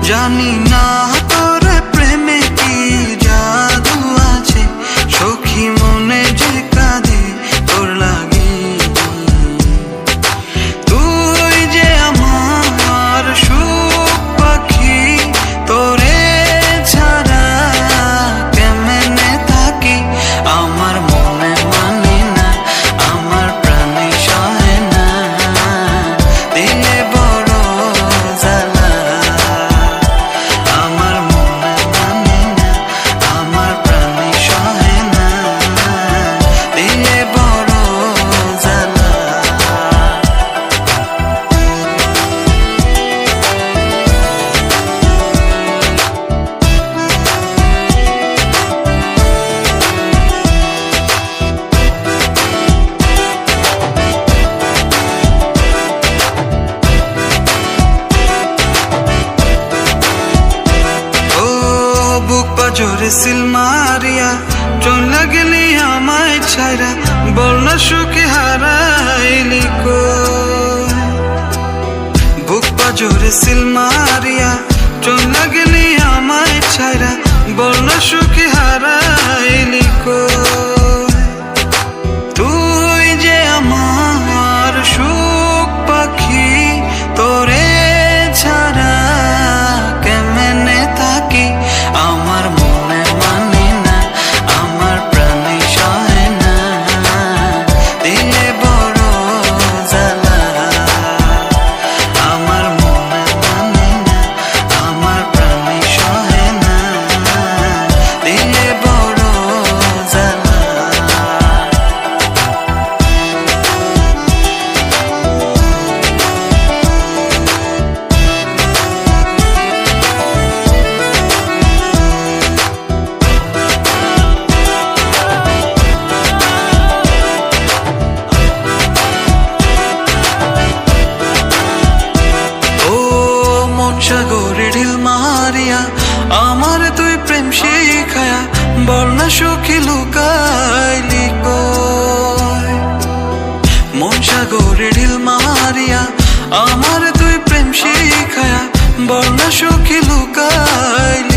জানি না তোর প্রেমে কি জাদু আছে, সখী মনে যে কাঁদে তোর লাগি। তুই যে আমার সুখ পাখি, তোরে ছাড়া কেমনে থাকি। আমার মনে মানে না, আমার প্রাণে সহে না, দিলে বড় জ্বালা। আমার মনে মানে না, আমার প্রাণে সহে না, দিলে বড় জ্বালা। বুক পাজরে সিল মারিয়া চলে গেলি আমায় ছাইরা, বল না সুখে হারাইলি কই। বুক পাজরে সিল মারিয়া চলে গেলি আমায় ছাইরা, বল না সুখে হারাইলি কই। তুই যে আমার সুখ পাখি, তোরে ছাড়া কেমনে থাকি। আমার মনে মানে না, আমার প্রাণে সহে না, দিলে বড় জ্বালা। আমার মনে মানে না, আমার প্রাণে সহে না, দিলে বড় জ্বালা। সাগরে ঢিল মারিয়া আমার তুই প্রেম শিখায়া, বল না সখী লুকাইলি কই। মন সাগরে ঢিল মারিয়া আমার তুই প্রেম শিখায়া, বল না সখী লুকাইলি।